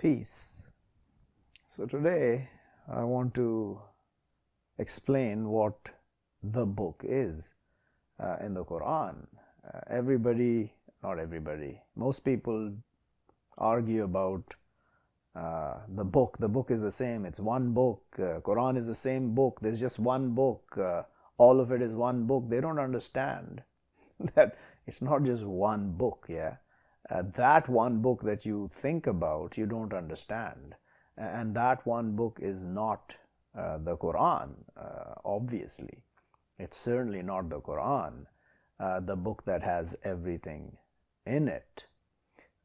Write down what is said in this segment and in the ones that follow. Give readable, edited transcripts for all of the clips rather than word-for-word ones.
Peace. So today I want to explain what the book is in the Quran. Not everybody, most people argue about the book. The book is the same, it's one book. Quran is the same book, there's just one book. All of it is one book. They don't understand that it's not just one book, yeah. That one book that you think about, you don't understand. And that one book is not the Quran, obviously. It's certainly not the Quran, the book that has everything in it.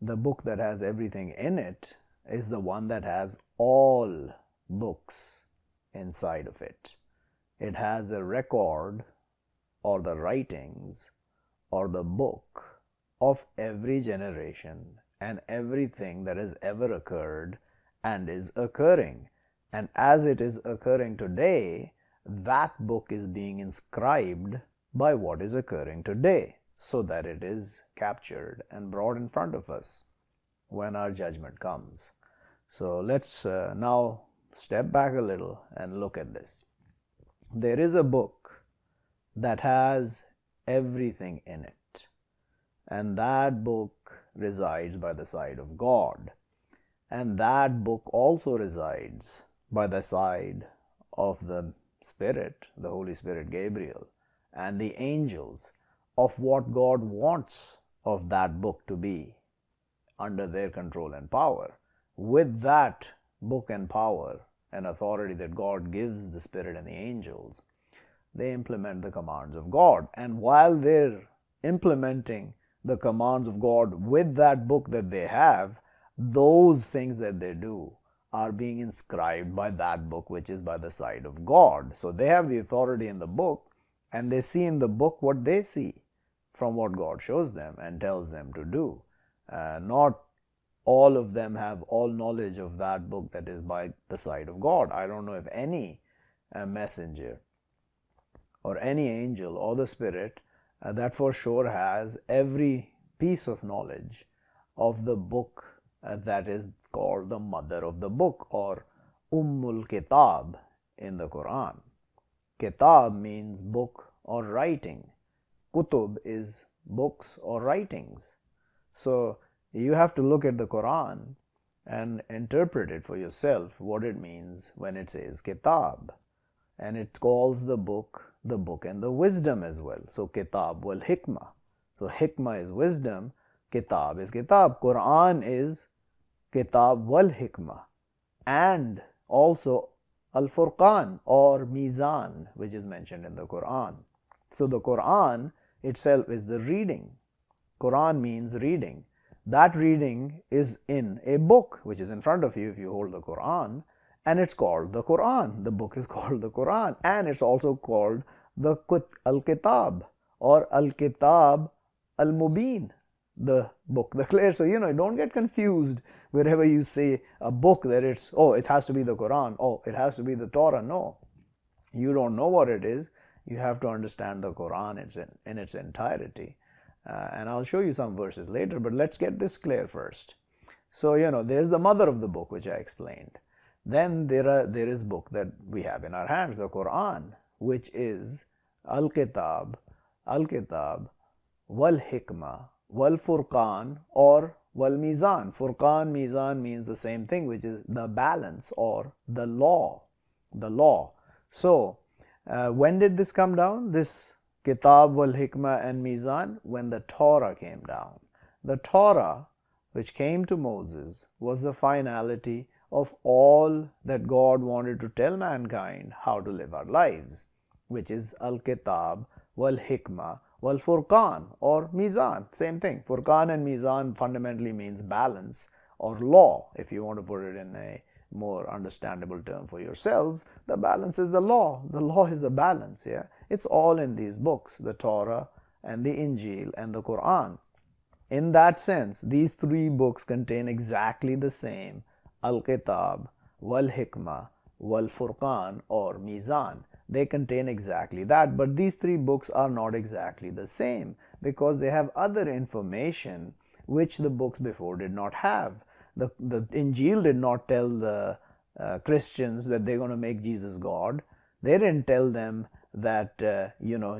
The book that has everything in it is the one that has all books inside of it. It has a record or the writings or the book of every generation and everything that has ever occurred and is occurring. And as it is occurring today, that book is being inscribed by what is occurring today, so that it is captured and brought in front of us when our judgment comes. So let's now step back a little and look at this. There is a book that has everything in it, and that book resides by the side of God, and that book also resides by the side of the Spirit, the Holy Spirit Gabriel, and the angels, of what God wants of that book to be under their control and power. With that book and power and authority that God gives the Spirit and the angels, they implement the commands of God. And while they're implementing the commands of God with that book that they have, those things that they do are being inscribed by that book which is by the side of God. So they have the authority in the book, and they see in the book what they see from what God shows them and tells them to do. Not all of them have all knowledge of that book that is by the side of God. I don't know if any messenger or any angel or the Spirit that for sure has every piece of knowledge of the book that is called the mother of the book, or Ummul Kitab in the Quran. Kitab means book or writing. Kutub is books or writings. So you have to look at the Quran and interpret it for yourself, what it means when it says Kitab. And it calls the book and the wisdom as well. So Kitab wal Hikmah. So Hikmah is wisdom, Kitab is Kitab. Quran is Kitab wal Hikmah, and also Al Furqan or Mizan, which is mentioned in the Quran. So the Quran itself is the reading. Quran means reading. That reading is in a book which is in front of you if you hold the Quran, and it's called the Quran. The book is called the Quran, and it's also called the Al-Kitab or Al-Kitab Al-Mubin, the book, the clear. So, don't get confused wherever you say a book that it has to be the Quran, it has to be the Torah. No, you don't know what it is. You have to understand the Quran in its entirety. And I'll show you some verses later, but let's get this clear first. So, there's the mother of the book, which I explained. Then there is book that we have in our hands, the Quran, which is Al-Kitab, Wal-Hikmah, Wal-Furqan or Wal-Mizan. Furqan, Mizan means the same thing, which is the balance or the law. So, when did this come down? This Kitab, Wal-Hikmah and Mizan, when the Torah came down. The Torah, which came to Moses, was the finality of all that God wanted to tell mankind how to live our lives, which is Al-Kitab, Wal-Hikmah, Wal-Furqan or Mizan. Same thing. Furqan and Mizan fundamentally means balance or law. If you want to put it in a more understandable term for yourselves, the balance is the law. The law is the balance. Yeah, it's all in these books, the Torah and the Injil and the Quran. In that sense, these three books contain exactly the same Al-Kitab, Wal-Hikmah, Wal-Furqan or Mizan. They contain exactly that, but these three books are not exactly the same because they have other information which the books before did not have. The Injil did not tell the Christians that they're going to make Jesus God. They didn't tell them that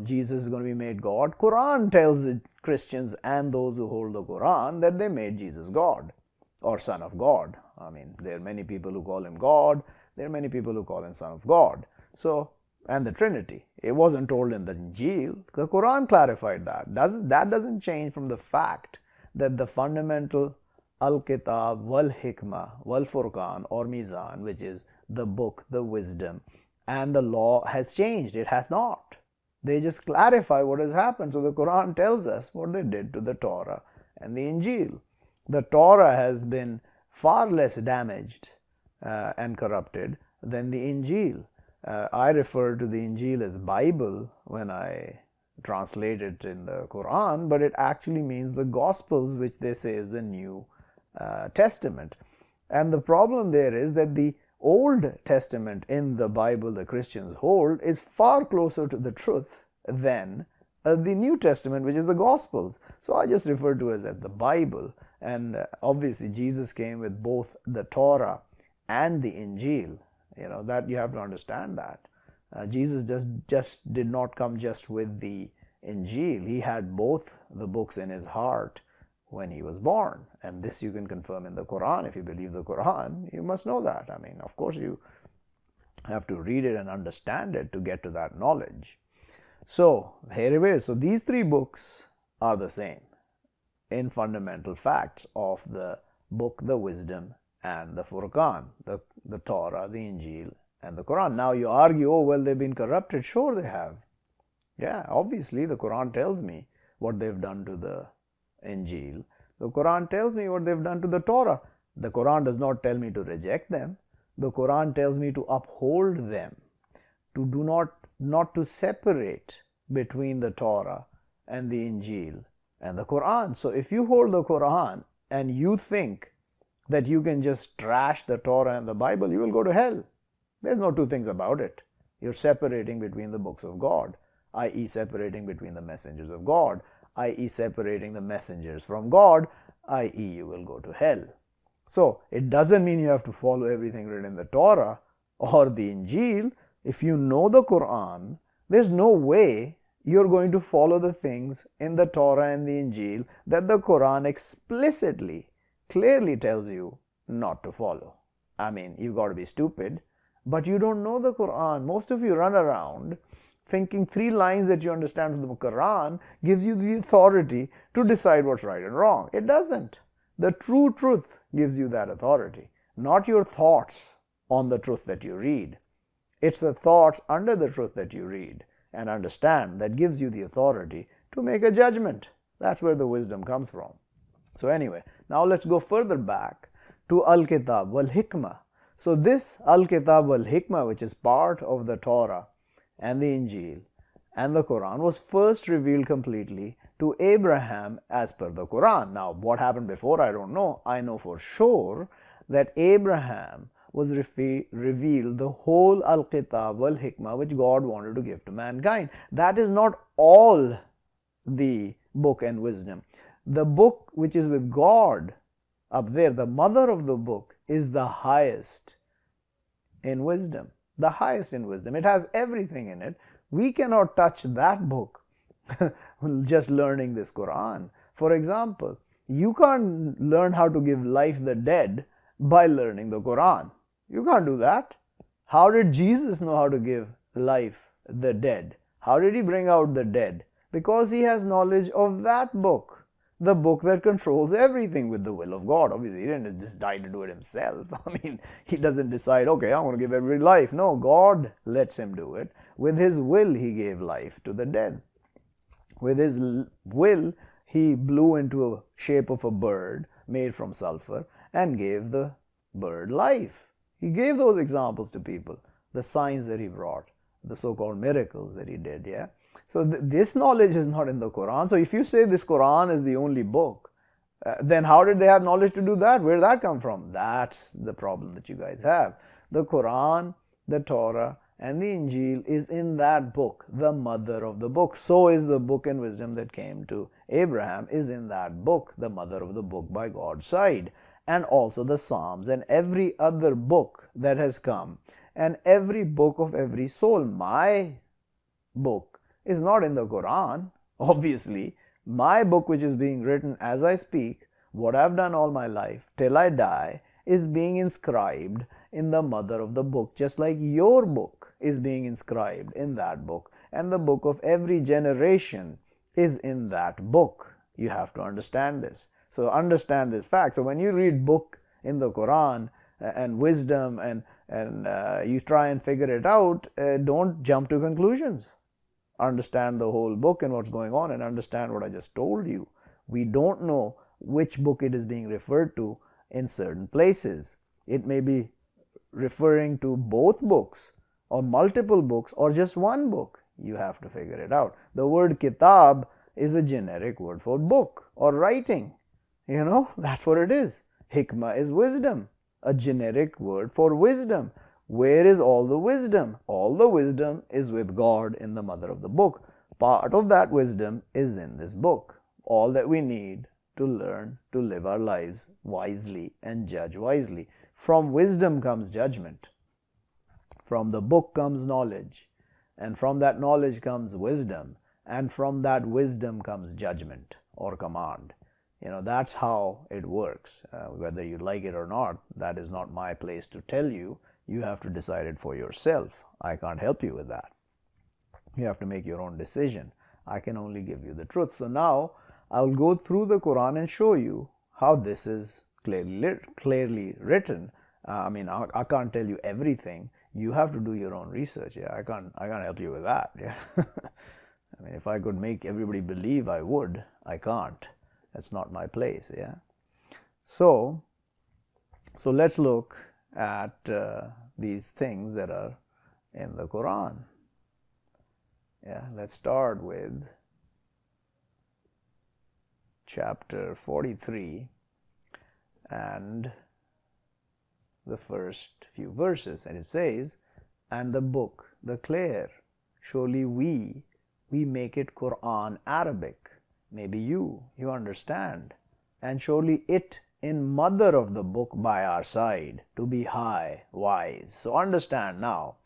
Jesus is going to be made God. Quran tells the Christians and those who hold the Quran that they made Jesus God or Son of God. I mean, there are many people who call him God. There are many people who call him Son of God. So, and the Trinity. It wasn't told in the Injil. The Quran clarified that. That doesn't change from the fact that the fundamental Al-Kitab wal-Hikmah wal-Furqan or Mizan, which is the book, the wisdom, and the law has changed. It has not. They just clarify what has happened. So the Quran tells us what they did to the Torah and the Injil. The Torah has been far less damaged and corrupted than the Injil. I refer to the Injil as Bible when I translate it in the Quran, but it actually means the Gospels, which they say is the New Testament. And the problem there is that the Old Testament in the Bible the Christians hold is far closer to the truth than the New Testament, which is the Gospels. So I just refer to it as the Bible. And obviously Jesus came with both the Torah and the Injil. That you have to understand that. Jesus just did not come just with the Injil. He had both the books in his heart when he was born. And this you can confirm in the Quran. If you believe the Quran, you must know that. I mean, of course, you have to read it and understand it to get to that knowledge. So, here it is. So, these three books are the same in fundamental facts of the book, the wisdom, and the Furqan, the Torah, the Injil, and the Quran. Now, you argue, oh, well, they've been corrupted. Sure, they have. Yeah, obviously, the Quran tells me what they've done to the Injil. The Quran tells me what they've done to the Torah. The Quran does not tell me to reject them. The Quran tells me to uphold them, to do not to separate between the Torah and the Injil and the Quran. So if you hold the Quran and you think that you can just trash the Torah and the Bible, you will go to hell. There's no two things about it. You're separating between the books of God, i.e. separating between the messengers of God, i.e. separating the messengers from God, i.e. you will go to hell. So it doesn't mean you have to follow everything written in the Torah or the Injil. If you know the Quran, there's no way you're going to follow the things in the Torah and the Injil that the Quran explicitly, clearly tells you not to follow. I mean, you've got to be stupid, but you don't know the Quran. Most of you run around thinking 3 lines that you understand from the Quran gives you the authority to decide what's right and wrong. It doesn't. The true truth gives you that authority, not your thoughts on the truth that you read. It's the thoughts under the truth that you read and understand that gives you the authority to make a judgment. That's where the wisdom comes from. So anyway, now let's go further back to Al-Kitab wal-Hikmah. So this Al-Kitab wal-Hikmah, which is part of the Torah and the Injil and the Quran, was first revealed completely to Abraham as per the Quran. Now, what happened before, I don't know. I know for sure that Abraham was revealed the whole Al-Kitab wal-Hikmah which God wanted to give to mankind. That is not all the book and wisdom. The book which is with God up there, the mother of the book, is the highest in wisdom. The highest in wisdom. It has everything in it. We cannot touch that book just learning this Quran. For example, you can't learn how to give life the dead by learning the Quran. You can't do that. How did Jesus know how to give life the dead? How did he bring out the dead? Because he has knowledge of that book, the book that controls everything with the will of God. Obviously, he didn't just die to do it himself. I mean, he doesn't decide, okay, I'm going to give everybody life. No, God lets him do it. With his will, he gave life to the dead. With his will, he blew into a shape of a bird made from sulfur and gave the bird life. He gave those examples to people, the signs that he brought, the so-called miracles that he did, yeah. So this knowledge is not in the Quran. So if you say this Quran is the only book, then how did they have knowledge to do that? Where did that come from? That's the problem that you guys have. The Quran, the Torah, and the Injil is in that book, the mother of the book. So is the book and wisdom that came to Abraham is in that book, the mother of the book by God's side. and also the Psalms and every other book that has come, and every book of every soul. My book is not in the Quran, obviously. My book, which is being written as I speak, what I've done all my life till I die, is being inscribed in the mother of the book, just like your book is being inscribed in that book, and the book of every generation is in that book. You have to understand this. So understand this fact. So when you read book in the Quran and wisdom and you try and figure it out, don't jump to conclusions. Understand the whole book and what's going on, and understand what I just told you. We don't know which book it is being referred to in certain places. It may be referring to both books or multiple books or just one book. You have to figure it out. The word kitab is a generic word for book or writing. That's what it is. Hikmah is wisdom, a generic word for wisdom. Where is all the wisdom? All the wisdom is with God in the mother of the book. Part of that wisdom is in this book. All that we need to learn to live our lives wisely and judge wisely. From wisdom comes judgment. From the book comes knowledge. And from that knowledge comes wisdom. And from that wisdom comes judgment or command. That's how it works. Whether you like it or not, that is not my place to tell you. You have to decide it for yourself. I can't help you with that. You have to make your own decision. I can only give you the truth. So now I'll go through the Quran and show you how this is clearly written. I can't tell you everything. You have to do your own research. I can't help you with that. If I could make everybody believe, I would. I can't. That's not my place. So let's look at these things that are in the Quran. Let's start with chapter 43 and the first few verses, and it says, "And the book, the clear, surely we make it Quran Arabic." Maybe you understand. "And surely it in mother of the book by our side, to be high, wise." So understand now.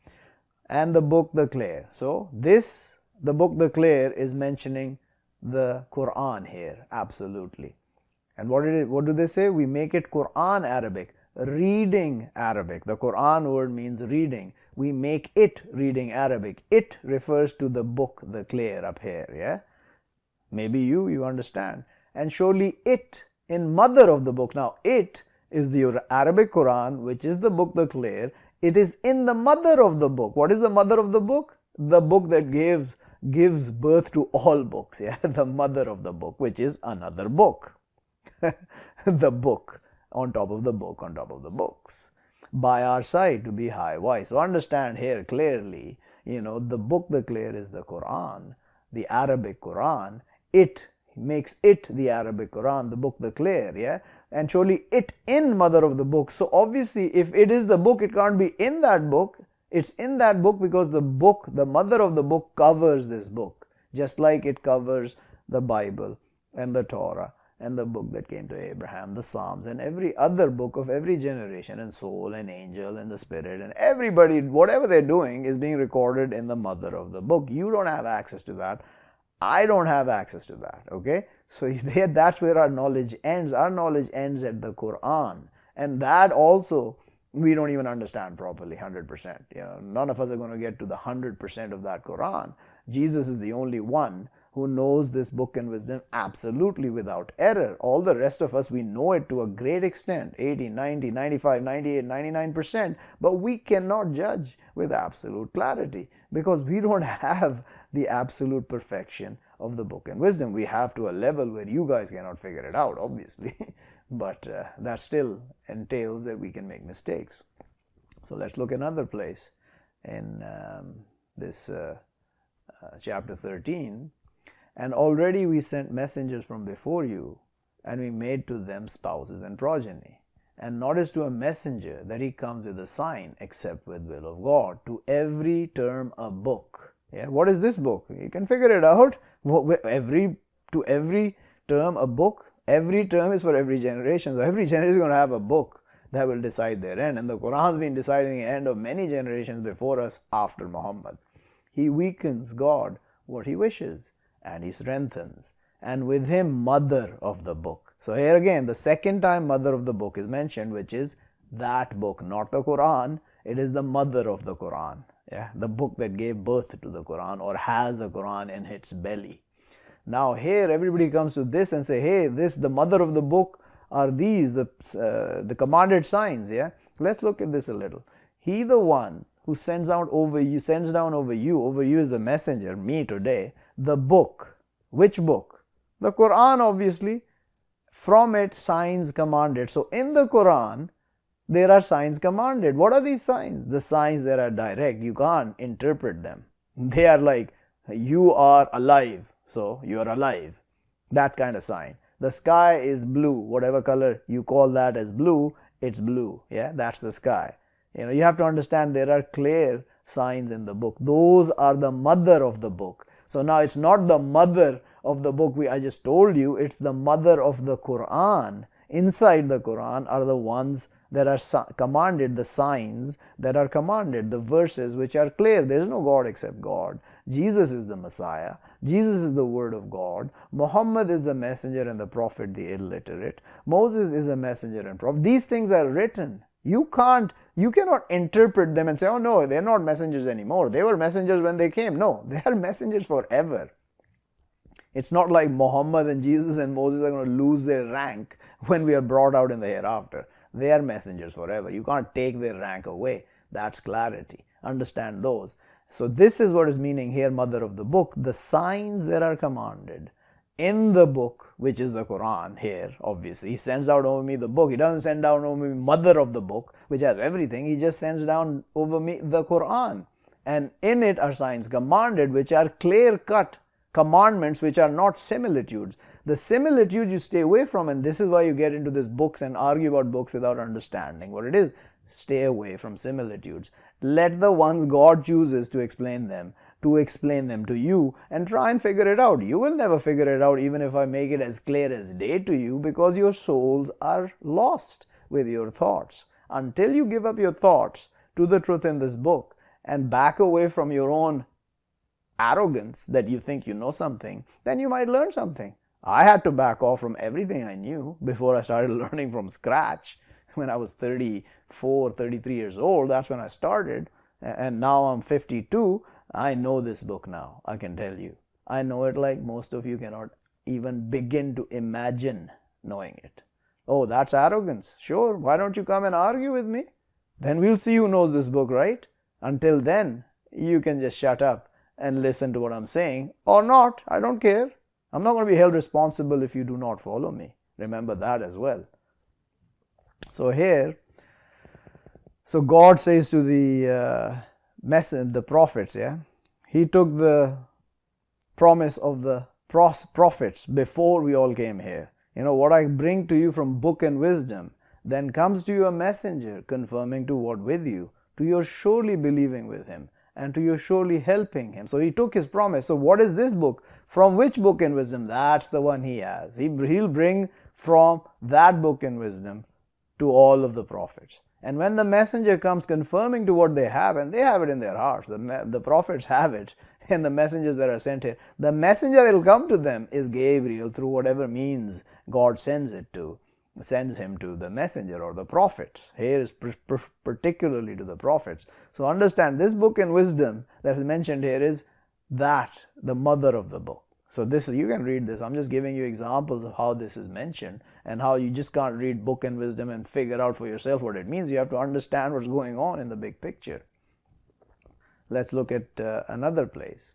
And the book, the clear. So the book, the clear, is mentioning the Quran here, absolutely. And what do they say? We make it Quran Arabic, reading Arabic. The Quran word means reading. We make it reading Arabic. It refers to the book, the clear, up here. Maybe you understand. "And surely it in mother of the book." Now it is the Arabic Quran, which is the book, the clear. It is in the mother of the book. What is the mother of the book? The book that gives birth to all books. The mother of the book, which is another book. The book on top of the book on top of the books. By our side, to be high, wise. So understand here clearly, the book, the clear, is the Quran, the Arabic Quran. It makes it the Arabic Quran, the book, the clear. And surely it in mother of the book. So obviously if it is the book, it can't be in that book. It's in that book because the book, the mother of the book, covers this book, just like it covers the Bible and the Torah and the book that came to Abraham, the Psalms, and every other book of every generation, and soul and angel and the spirit, and everybody, whatever they're doing is being recorded in the mother of the book. You don't have access to that. I don't have access to that. Okay, so that's where our knowledge ends. Our knowledge ends at the Quran, and that also we don't even understand properly 100%. None of us are going to get to the 100% of that Quran. Jesus is the only one who knows this book and wisdom absolutely without error. All the rest of us, we know it to a great extent, 80, 90, 95, 98, 99%, but we cannot judge with absolute clarity because we don't have the absolute perfection of the book and wisdom. We have to a level where you guys cannot figure it out, obviously, but that still entails that we can make mistakes. So let's look another place in this chapter 13. "And already we sent messengers from before you, and we made to them spouses and progeny. And not as to a messenger that he comes with a sign, except with will of God. To every term a book." What is this book? You can figure it out. To every term a book. Every term is for every generation. So every generation is going to have a book that will decide their end. And the Quran has been deciding the end of many generations before us after Muhammad. He weakens God what He wishes, and He strengthens. And with Him, mother of the book. So here again, the second time mother of the book is mentioned, which is that book, not the Quran. It is the mother of the Quran. Yeah, the book that gave birth to the Quran or has the Quran in its belly. Now here everybody comes to this and say, hey, this, the mother of the book are these, the commanded signs. Yeah, let's look at this a little. He, the one who sends down over you is the messenger, me today, the book. Which book? The Quran, obviously. From it, signs commanded. So in the Quran, there are signs commanded. What are these signs? The signs that are direct. You can't interpret them. They are like, you are alive. So you are alive. That kind of sign. The sky is blue. Whatever color you call that as blue, it's blue. Yeah, that's the sky. You have to understand there are clear signs in the book. Those are the mother of the book. So now it's not the mother of the book I just told you, it's the mother of the Quran. Inside the Quran are the ones that are commanded, the signs that are commanded, the verses which are clear. There is no God except God. Jesus is the Messiah. Jesus is the Word of God. Muhammad is the messenger and the prophet, the illiterate. Moses is a messenger and prophet. These things are written. You cannot interpret them and say, oh no, they're not messengers anymore. They were messengers when they came. No, they are messengers forever. It's not like Muhammad and Jesus and Moses are going to lose their rank when we are brought out in the hereafter. They are messengers forever. You can't take their rank away. That's clarity. Understand those. So this is what is meaning here, mother of the book. The signs that are commanded in the book, which is the Quran here, obviously. He sends out over me the book. He doesn't send down over me mother of the book, which has everything. He just sends down over me the Quran. And in it are signs commanded, which are clear-cut commandments, which are not similitudes. The similitude you stay away from, and this is why you get into these books and argue about books without understanding what it is. Stay away from similitudes. Let the ones God chooses to explain them to you, and try and figure it out. You will never figure it out even if I make it as clear as day to you, because your souls are lost with your thoughts. Until you give up your thoughts to the truth in this book and back away from your own arrogance that you think you know something, then you might learn something. I had to back off from everything I knew before I started learning from scratch. When I was 34, 33 years old, that's when I started. And now I'm 52. I know this book now, I can tell you. I know it like most of you cannot even begin to imagine knowing it. Oh, that's arrogance. Sure, why don't you come and argue with me? Then we'll see who knows this book, right? Until then, you can just shut up and listen to what I'm saying, or not. I don't care. I'm not going to be held responsible if you do not follow me. Remember that as well. So here, God says to the prophets, yeah, He took the promise of the prophets before we all came here. What I bring to you from book and wisdom, then comes to you a messenger confirming to what with you, to your surely believing with him, and to your surely helping him. So he took his promise. So what is this book? From which book and wisdom? That's the one he has. He'll bring from that book and wisdom to all of the prophets. And when the messenger comes confirming to what they have, and they have it in their hearts, the prophets have it, and the messengers that are sent here, the messenger that will come to them is Gabriel, through whatever means God sends him to the messenger or the prophet. Here is particularly to the prophets. So understand, this book and wisdom that is mentioned here is that, the mother of the book. So this, you can read this. I'm just giving you examples of how this is mentioned and how you just can't read book and wisdom and figure out for yourself what it means. You have to understand what's going on in the big picture. Let's look at another place.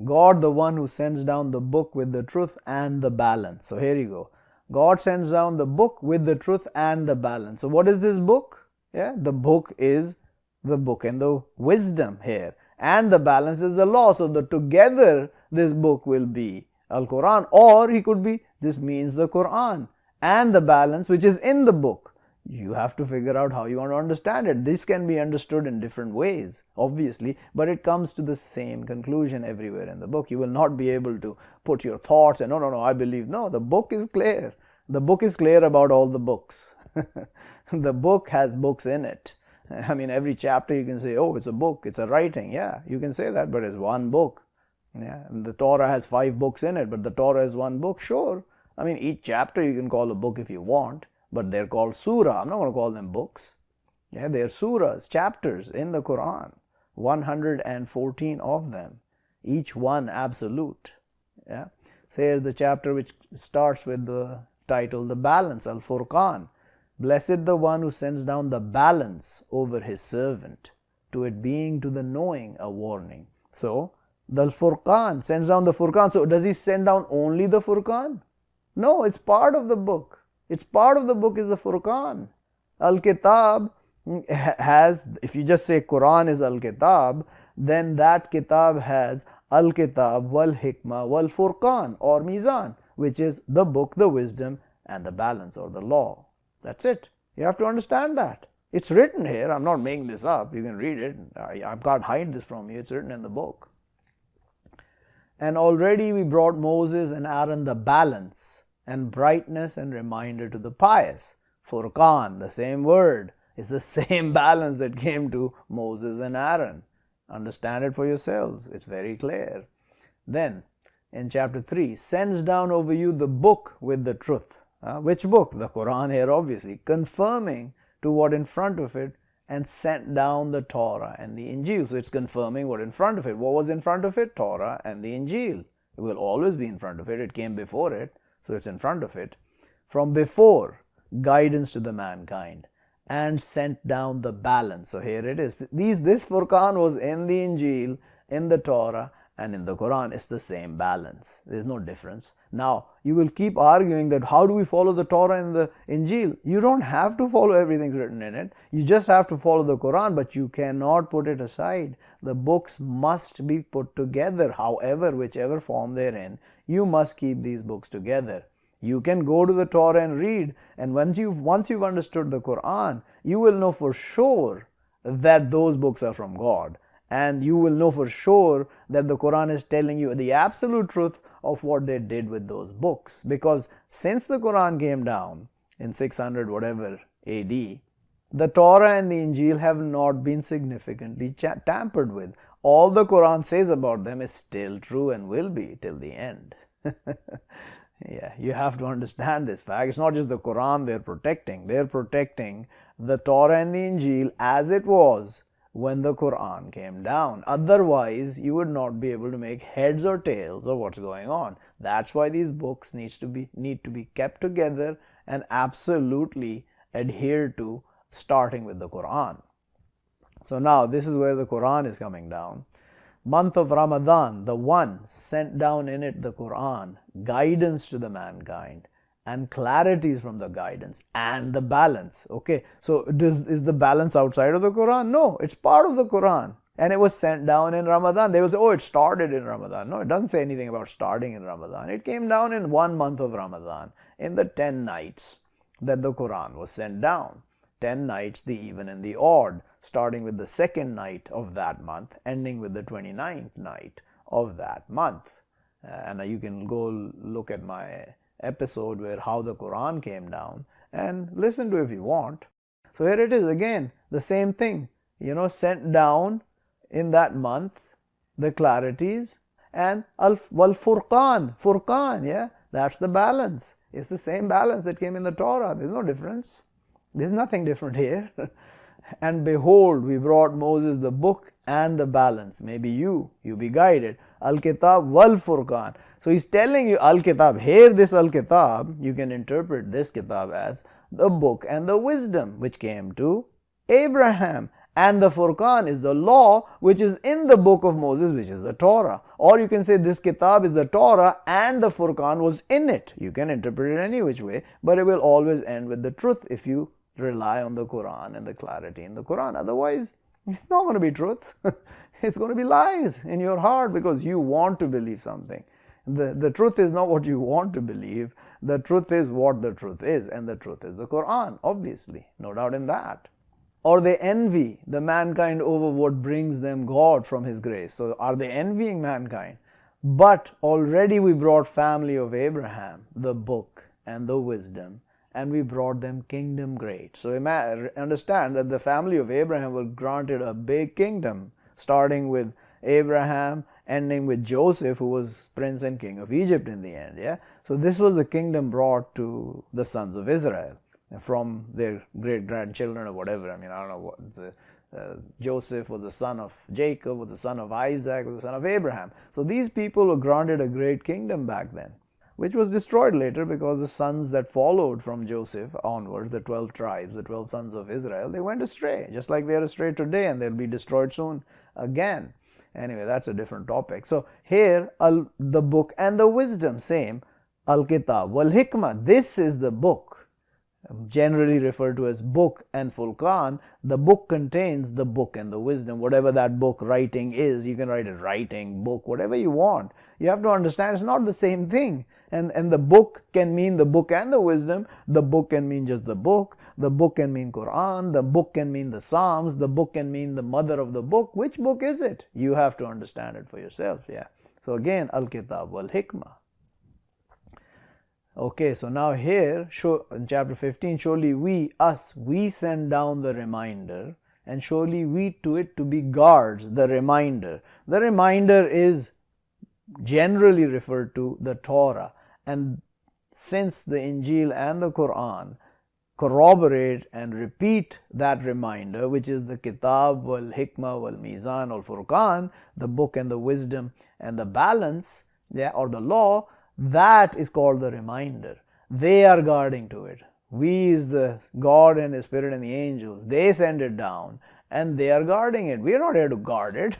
God, the one who sends down the book with the truth and the balance. So here you go. God sends down the book with the truth and the balance. So what is this book? Yeah, the book is the book and the wisdom here. And the balance is the law. So together this book will be Al-Quran, or he could be, this means the Quran and the balance which is in the book. you have to figure out how you want to understand it. This can be understood in different ways, obviously, but it comes to the same conclusion everywhere in the book. You will not be able to put your thoughts and no, I believe. No, the book is clear. The book is clear about all the books. The book has books in it. I mean, every chapter you can say, oh, it's a book, it's a writing. Yeah, you can say that, but it's one book. Yeah, and the Torah has 5 books in it, but the Torah is one book. Sure. I mean, each chapter you can call a book if you want, but they're called surah. I'm not going to call them books. Yeah, they're surahs, chapters in the Quran. 114 of them. Each one absolute. Yeah. So here's the chapter which starts with the title, The Balance, Al-Furqan. Blessed the one who sends down the balance over his servant, to it being to the knowing a warning. So, the Furqan sends down the Furqan. So, does he send down only the Furqan? No, it's part of the book. It's part of the book is the Furqan. Al-Kitab has, if you just say Quran is Al-Kitab, then that Kitab has Al-Kitab wal-Hikmah wal-Furqan or Mizan, which is the book, the wisdom and the balance or the law. That's it. You have to understand that. It's written here. I'm not making this up. You can read it. I can't hide this from you. It's written in the book. And already we brought Moses and Aaron the balance and brightness and reminder to the pious. Furqan, the same word, is the same balance that came to Moses and Aaron. Understand it for yourselves. It's very clear. Then, in chapter 3, sends down over you the book with the truth. Which book? The Quran here, obviously, confirming to what in front of it, and sent down the Torah and the Injil. So it's confirming what in front of it. What was in front of it? Torah and the Injil. It will always be in front of it. It came before it, so it's in front of it. From before, guidance to the mankind, and sent down the balance. So here it is. This Furqan was in the Injil, in the Torah, and in the Quran. It's the same balance. There's no difference. Now, you will keep arguing that how do we follow the Torah and the Injil? You don't have to follow everything written in it. You just have to follow the Quran, but you cannot put it aside. The books must be put together, however, whichever form they're in. You must keep these books together. You can go to the Torah and read, and once you've understood the Quran, you will know for sure that those books are from God. And you will know for sure that the Quran is telling you the absolute truth of what they did with those books. Because since the Quran came down in 600 whatever AD, the Torah and the Injil have not been significantly tampered with. All the Quran says about them is still true and will be till the end. Yeah, you have to understand this fact. It's not just the Quran they're protecting. They're protecting the Torah and the Injil as it was when the Quran came down. Otherwise, you would not be able to make heads or tails of what's going on. That's why these books need to be kept together and absolutely adhered to, starting with the Quran. So now this is where the Quran is coming down. Month of Ramadan, the one sent down in it the Quran, guidance to the mankind, and clarities from the guidance and the balance. Okay, so is the balance outside of the Quran? No, it's part of the Quran. And it was sent down in Ramadan. They will say, oh, it started in Ramadan. No, it doesn't say anything about starting in Ramadan. It came down in 1 month of Ramadan, in the 10 nights that the Quran was sent down. 10 nights, the even and the odd, starting with the 2nd night of that month, ending with the 29th night of that month. And you can go look at my episode where how the Quran came down and listen to it if you want. So here it is again, the same thing, sent down in that month, the clarities, and Furqan, yeah, that's the balance. It's the same balance that came in the Torah. There's no difference. There's nothing different here. And behold, we brought Moses the book and the balance. Maybe you be guided. Al-Kitab wal-Furqan. So he's telling you Al-Kitab. Here this Al-Kitab, you can interpret this Kitab as the book and the wisdom which came to Abraham. And the Furqan is the law which is in the book of Moses, which is the Torah. Or you can say this Kitab is the Torah and the Furqan was in it. You can interpret it any which way, but it will always end with the truth if you rely on the Quran and the clarity in the Quran. Otherwise, it's not going to be truth. It's going to be lies in your heart because you want to believe something. The truth is not what you want to believe. The truth is what the truth is, and the truth is the Quran, obviously, no doubt in that. Or they envy the mankind over what brings them God from His grace. So are they envying mankind? But already we brought family of Abraham the book and the wisdom, and we brought them kingdom great. So understand that the family of Abraham was granted a big kingdom, starting with Abraham, ending with Joseph, who was prince and king of Egypt in the end. Yeah. So this was the kingdom brought to the sons of Israel from their great grandchildren or whatever. I mean, I don't know what. Joseph was the son of Jacob, was the son of Isaac, was the son of Abraham. So these people were granted a great kingdom back then, which was destroyed later because the sons that followed from Joseph onwards, the 12 tribes, the 12 sons of Israel, they went astray, just like they are astray today, and they'll be destroyed soon again. Anyway, that's a different topic. So here, the book and the wisdom, same, Al-Kitab wal-Hikmah, this is the book, generally referred to as book and Furqan. The book contains the book and the wisdom. Whatever that book writing is, you can write it writing, book, whatever you want. You have to understand it's not the same thing. And the book can mean the book and the wisdom. The book can mean just the book. The book can mean Quran. The book can mean the Psalms. The book can mean the mother of the book. Which book is it? You have to understand it for yourself. Yeah. So again, Al-Kitab wal-Hikmah. Okay, so now here, in chapter 15, surely we send down the reminder, and surely we to it to be guards, the reminder. The reminder is generally referred to the Torah, and since the Injil and the Quran corroborate and repeat that reminder, which is the Kitab wal Hikmah wal Mizan wal Furqan, the book and the wisdom and the balance, yeah, or the law, that is called the reminder. They are guarding to it. We is the God and His Spirit and the angels. They send it down and they are guarding it. We are not here to guard it.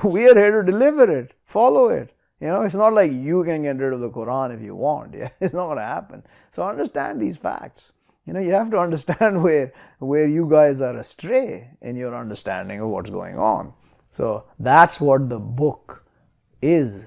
We are here to deliver it, follow it. You know, it's not like you can get rid of the Quran if you want. Yeah, it's not going to happen. So understand these facts. You know, you have to understand where you guys are astray in your understanding of what's going on. So that's what the book is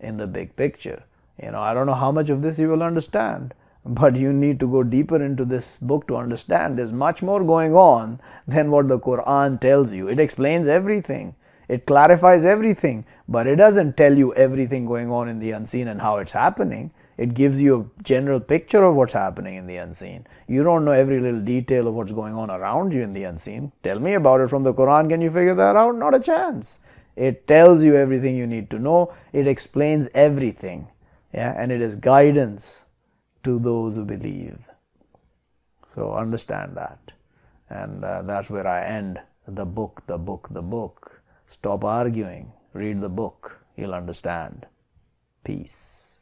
in the big picture. You know, I don't know how much of this you will understand, but you need to go deeper into this book to understand. There's much more going on than what the Quran tells you. It explains everything. It clarifies everything, but it doesn't tell you everything going on in the unseen and how it's happening. It gives you a general picture of what's happening in the unseen. You don't know every little detail of what's going on around you in the unseen. Tell me about it from the Quran. Can you figure that out? Not a chance. It tells you everything you need to know. It explains everything. Yeah, and it is guidance to those who believe. So understand that. And that's where I end the book, the book, the book. Stop arguing. Read the book. You'll understand. Peace.